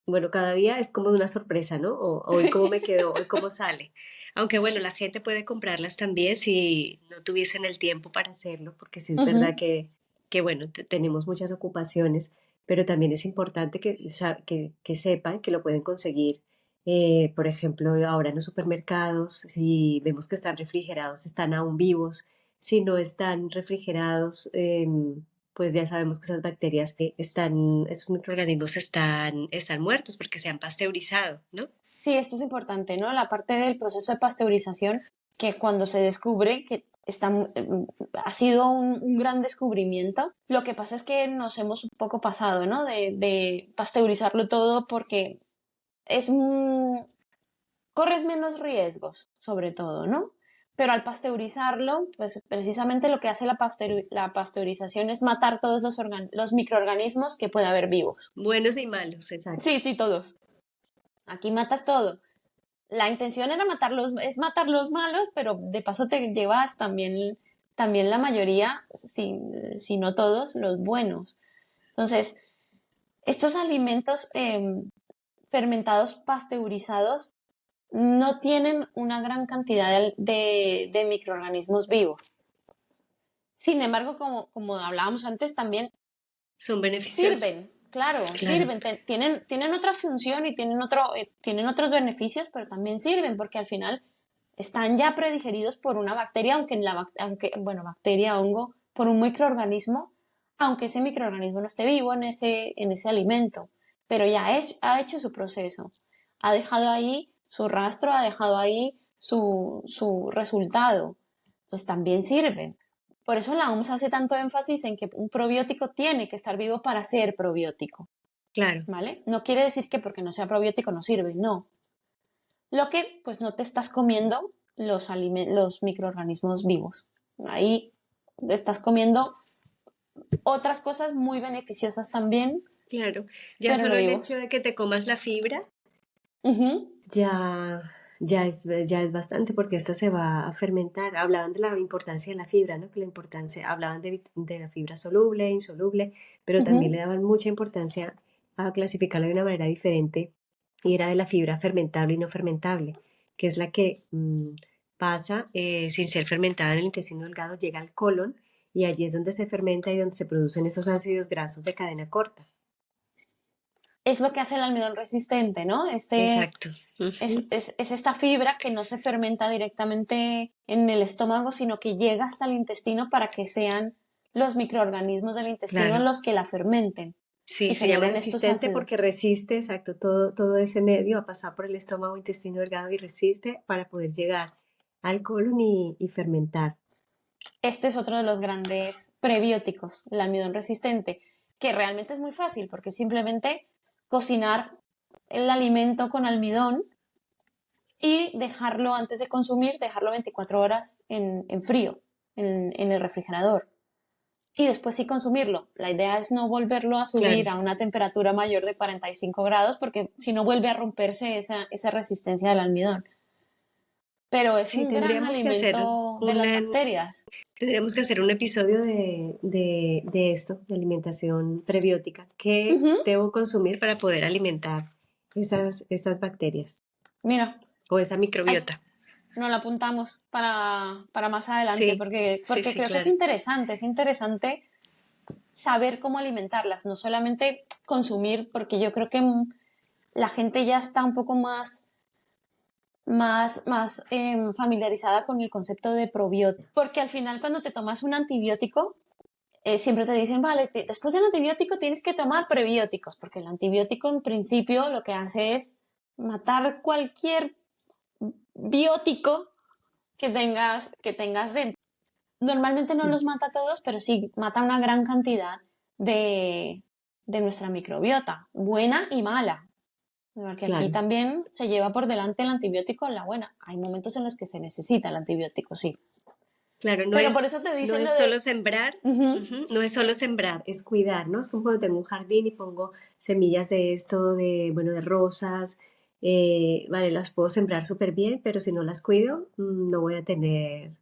[SPEAKER 1] bueno, cada día es como una sorpresa, ¿no? O, hoy cómo me quedó, hoy cómo sale. Aunque bueno, la gente puede comprarlas también si no tuviesen el tiempo para hacerlo, porque sí es verdad
[SPEAKER 2] ujú,
[SPEAKER 1] que bueno, tenemos muchas ocupaciones, pero también es importante que sepan que lo pueden conseguir. Por ejemplo, ahora en los supermercados, si vemos que están refrigerados, están aún vivos. Si no están refrigerados, pues ya sabemos que esas bacterias esos microorganismos están muertos porque se han pasteurizado, ¿no?
[SPEAKER 2] Sí, esto es importante, ¿no? La parte del proceso de pasteurización, que cuando se descubre que ha sido un gran descubrimiento, lo que pasa es que nos hemos un poco pasado, ¿no? De pasteurizarlo todo porque es corres menos riesgos, sobre todo, ¿no? Pero al pasteurizarlo, pues precisamente lo que hace la pasteurización es matar todos los microorganismos que puede haber vivos.
[SPEAKER 1] Buenos y malos, exacto.
[SPEAKER 2] Sí, sí, todos. Aquí matas todo. La intención era es matar los malos, pero de paso te llevas también la mayoría, si no todos, los buenos. Entonces, estos alimentos fermentados pasteurizados no tienen una gran cantidad de microorganismos vivos. Sin embargo, como hablábamos antes, también
[SPEAKER 1] Son beneficiosos.
[SPEAKER 2] sirven, claro,
[SPEAKER 1] Claro,
[SPEAKER 2] sirven, tienen otra función y tienen otros beneficios, pero también sirven porque al final están ya predigeridos por una bacteria, bueno, bacteria, hongo, por un microorganismo, aunque ese microorganismo no esté vivo en ese alimento, pero ha hecho su proceso, ha dejado ahí su rastro, ha dejado ahí su resultado. Entonces también sirven. Por eso la OMS hace tanto énfasis en que un probiótico tiene que estar vivo para ser probiótico,
[SPEAKER 1] claro.
[SPEAKER 2] ¿vale? No quiere decir que porque no sea probiótico no sirve, no. Lo que pues no te estás comiendo los microorganismos vivos. Ahí estás comiendo otras cosas muy beneficiosas también,
[SPEAKER 1] Claro, ya
[SPEAKER 2] pero no
[SPEAKER 1] solo el hecho
[SPEAKER 2] vivos.
[SPEAKER 1] de que te comas la fibra
[SPEAKER 2] Ujú,
[SPEAKER 1] ya, ya es bastante porque esta se va a fermentar. Hablaban de la importancia de la fibra, ¿no? Que la importancia, hablaban de la fibra soluble, insoluble, pero también le
[SPEAKER 2] ujú.
[SPEAKER 1] daban mucha importancia a clasificarla de una manera diferente y era de la fibra fermentable y no fermentable, que es la que pasa sin ser fermentada en el intestino delgado, llega al colon y allí es donde se fermenta y donde se producen esos ácidos grasos de cadena corta.
[SPEAKER 2] Es lo que hace el almidón resistente, ¿no?
[SPEAKER 1] Exacto. Ujú.
[SPEAKER 2] Es esta fibra que no se fermenta directamente en el estómago, sino que llega hasta el intestino para que sean los microorganismos del intestino
[SPEAKER 1] Claro.
[SPEAKER 2] los que la fermenten
[SPEAKER 1] Sí,
[SPEAKER 2] y
[SPEAKER 1] se llama
[SPEAKER 2] generen estos
[SPEAKER 1] resistente
[SPEAKER 2] ácidos.
[SPEAKER 1] porque resiste, exacto, todo ese medio a pasar por el estómago, intestino delgado y resiste para poder llegar al colon y fermentar.
[SPEAKER 2] Este es otro de los grandes prebióticos, el almidón resistente, que realmente es muy fácil porque simplemente cocinar el alimento con almidón y dejarlo antes de consumir, dejarlo 24 horas en frío, en el refrigerador. Y después sí consumirlo. La idea es no volverlo a
[SPEAKER 1] Claro,
[SPEAKER 2] subir a una temperatura mayor de 45 grados porque si no vuelve a romperse esa resistencia del almidón. Pero es
[SPEAKER 1] sí,
[SPEAKER 2] un gran alimento de las bacterias.
[SPEAKER 1] tendríamos que hacer un episodio de esto, de alimentación prebiótica, que
[SPEAKER 2] Ujú.
[SPEAKER 1] debo consumir para poder alimentar esas bacterias
[SPEAKER 2] Mira,
[SPEAKER 1] o esa
[SPEAKER 2] ay,
[SPEAKER 1] microbiota.
[SPEAKER 2] nos la apuntamos para más adelante
[SPEAKER 1] Sí,
[SPEAKER 2] porque
[SPEAKER 1] sí,
[SPEAKER 2] creo que
[SPEAKER 1] claro.
[SPEAKER 2] es interesante saber cómo alimentarlas, no solamente consumir, porque yo creo que la gente ya está un poco más familiarizada con el concepto de probiótico, porque al final cuando te tomas un antibiótico, siempre te dicen, vale, después del antibiótico tienes que tomar prebióticos, porque el antibiótico en principio lo que hace es matar cualquier biótico que tengas dentro. Normalmente no los mata a todos, pero sí mata una gran cantidad de, de nuestra microbiota, buena y mala. Porque aquí
[SPEAKER 1] Claro,
[SPEAKER 2] también se lleva por delante el antibiótico en la buena. Hay momentos en los que se necesita el antibiótico, sí.
[SPEAKER 1] claro,
[SPEAKER 2] Pero por eso te
[SPEAKER 1] no
[SPEAKER 2] dicen lo
[SPEAKER 1] es solo
[SPEAKER 2] de...
[SPEAKER 1] sembrar,
[SPEAKER 2] Ujú,
[SPEAKER 1] ujú, no es solo sembrar, es cuidar, ¿no? Es como cuando tengo un jardín y pongo semillas de esto, bueno, de rosas, vale, las puedo sembrar súper bien, pero si no las cuido, no voy a tener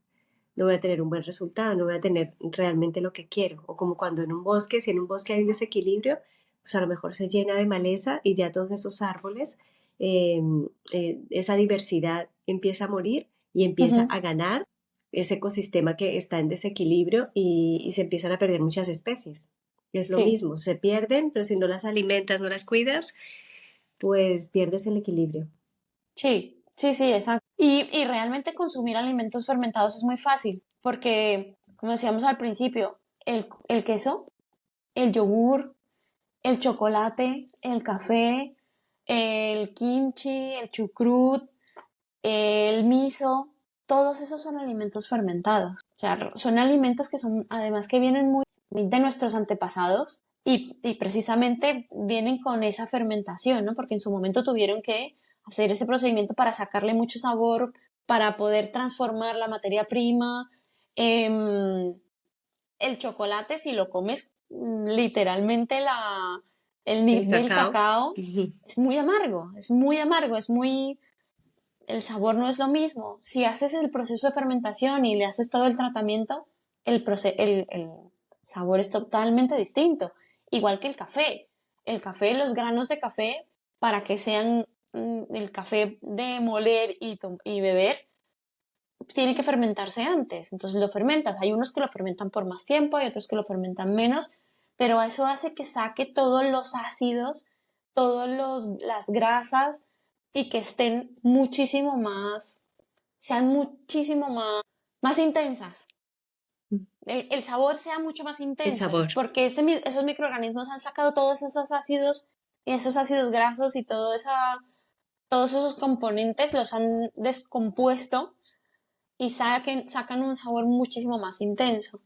[SPEAKER 1] un buen resultado, no voy a tener realmente lo que quiero. O como cuando en un bosque, si en un bosque hay un desequilibrio, pues a lo mejor se llena de maleza y ya todos esos árboles, eh, esa diversidad empieza a morir y empieza
[SPEAKER 2] ujú,
[SPEAKER 1] a ganar ese ecosistema que está en desequilibrio y se empiezan a perder muchas especies. Es lo
[SPEAKER 2] sí,
[SPEAKER 1] mismo, se pierden, pero si no las alimentas, no las cuidas, pues pierdes el equilibrio.
[SPEAKER 2] sí, sí, sí, exacto. Y realmente consumir alimentos fermentados es muy fácil, porque, como decíamos al principio, el queso, el yogur, el chocolate, el café, el kimchi, el chucrut, el miso, todos esos son alimentos fermentados. O sea, son alimentos que son, además que vienen muy de nuestros antepasados y precisamente vienen con esa fermentación, ¿no? Porque en su momento tuvieron que hacer ese procedimiento para sacarle mucho sabor, para poder transformar la materia prima. Em, el chocolate, si lo comes, literalmente el
[SPEAKER 1] El
[SPEAKER 2] nib del
[SPEAKER 1] cacao.
[SPEAKER 2] cacao
[SPEAKER 1] Ujú.
[SPEAKER 2] es muy amargo, es muy amargo, es muy, el sabor no es lo mismo. Si haces el proceso de fermentación y le haces todo el tratamiento, el sabor es totalmente distinto. Igual que el café. El café, los granos de café, para que sean el café de moler y beber, tiene que fermentarse antes. Entonces lo fermentas. Hay unos que lo fermentan por más tiempo, hay otros que lo fermentan menos, pero eso hace que saque todos los ácidos, todas las grasas y que estén muchísimo más, sean muchísimo más intensas. El sabor sea mucho más
[SPEAKER 1] El
[SPEAKER 2] intenso,
[SPEAKER 1] sabor.
[SPEAKER 2] porque esos microorganismos han sacado todos esos ácidos grasos y todos esos componentes los han descompuesto y sacan un sabor muchísimo más intenso.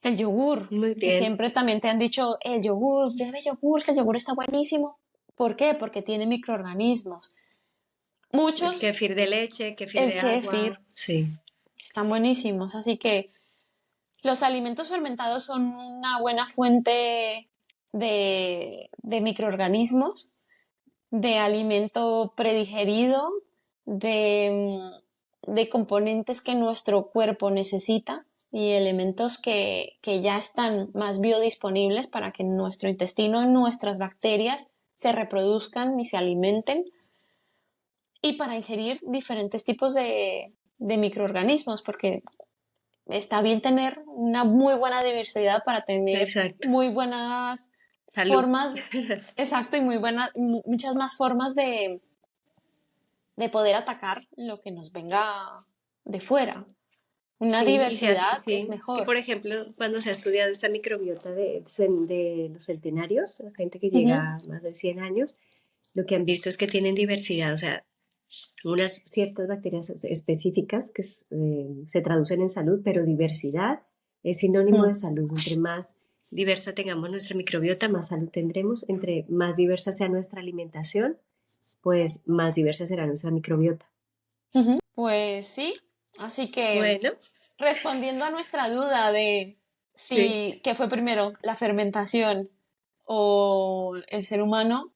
[SPEAKER 2] El yogur,
[SPEAKER 1] Muy
[SPEAKER 2] que
[SPEAKER 1] bien.
[SPEAKER 2] siempre también te han dicho, el yogur, bebe yogur, que el yogur está buenísimo. ¿Por qué? Porque tiene microorganismos.
[SPEAKER 1] El
[SPEAKER 2] Muchos,
[SPEAKER 1] kéfir de leche, kéfir
[SPEAKER 2] el
[SPEAKER 1] de agua.
[SPEAKER 2] kéfir,
[SPEAKER 1] Sí.
[SPEAKER 2] están buenísimos. Así que los alimentos fermentados son una buena fuente de microorganismos, de alimento predigerido, de componentes que nuestro cuerpo necesita y elementos que ya están más biodisponibles para que nuestro intestino, nuestras bacterias se reproduzcan y se alimenten y para ingerir diferentes tipos de microorganismos, porque está bien tener una muy buena diversidad para tener
[SPEAKER 1] Exacto.
[SPEAKER 2] muy buenas
[SPEAKER 1] Salud.
[SPEAKER 2] formas, exacto, y muchas más formas de poder atacar lo que nos venga de fuera. Una
[SPEAKER 1] Sí,
[SPEAKER 2] diversidad es
[SPEAKER 1] sí, y
[SPEAKER 2] mejor.
[SPEAKER 1] por ejemplo, cuando se ha estudiado esta microbiota de los centenarios, la gente que
[SPEAKER 2] Ujú.
[SPEAKER 1] llega a más de 100 años, lo que han visto es que tienen diversidad, o sea, unas ciertas bacterias específicas que se traducen en salud, pero diversidad es sinónimo
[SPEAKER 2] Mm.
[SPEAKER 1] de salud. Entre más diversa tengamos nuestra microbiota, más salud tendremos. Entre más diversa sea nuestra alimentación, pues más diversa será nuestra microbiota.
[SPEAKER 2] Ujú. Pues sí, así que
[SPEAKER 1] Bueno,
[SPEAKER 2] respondiendo a nuestra duda de
[SPEAKER 1] sí,
[SPEAKER 2] si qué fue primero, la fermentación o el ser humano,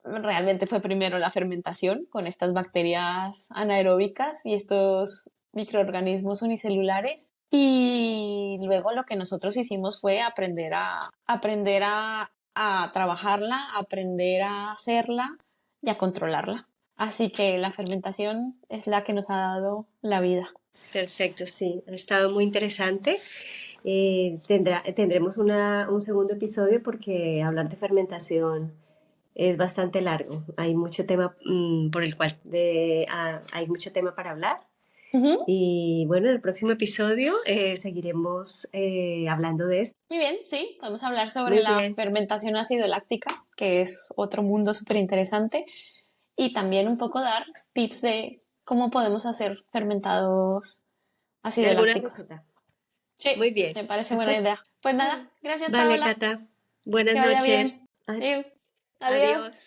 [SPEAKER 2] realmente fue primero la fermentación con estas bacterias anaeróbicas y estos microorganismos unicelulares. Y luego lo que nosotros hicimos fue aprender a trabajarla, aprender a hacerla y a controlarla. Así que la fermentación es la que nos ha dado la vida.
[SPEAKER 1] perfecto, sí, ha estado muy interesante. Tendremos un segundo episodio porque hablar de fermentación es bastante largo. Hay mucho tema por el cual hay mucho tema para hablar.
[SPEAKER 2] Ujú.
[SPEAKER 1] Y bueno, en el próximo episodio seguiremos hablando de esto.
[SPEAKER 2] Muy bien, sí, podemos hablar sobre
[SPEAKER 1] Muy
[SPEAKER 2] la
[SPEAKER 1] bien,
[SPEAKER 2] fermentación ácido láctica, que es otro mundo súper interesante, y también un poco dar tips de cómo podemos hacer fermentados
[SPEAKER 1] de
[SPEAKER 2] ácido
[SPEAKER 1] alguna
[SPEAKER 2] lácticos.
[SPEAKER 1] receta.
[SPEAKER 2] Sí,
[SPEAKER 1] Muy bien.
[SPEAKER 2] me parece buena idea. Pues nada, gracias
[SPEAKER 1] Vale,
[SPEAKER 2] Paola,
[SPEAKER 1] Cata. Buenas
[SPEAKER 2] que vaya
[SPEAKER 1] noches.
[SPEAKER 2] bien. Adiós.
[SPEAKER 1] Adiós.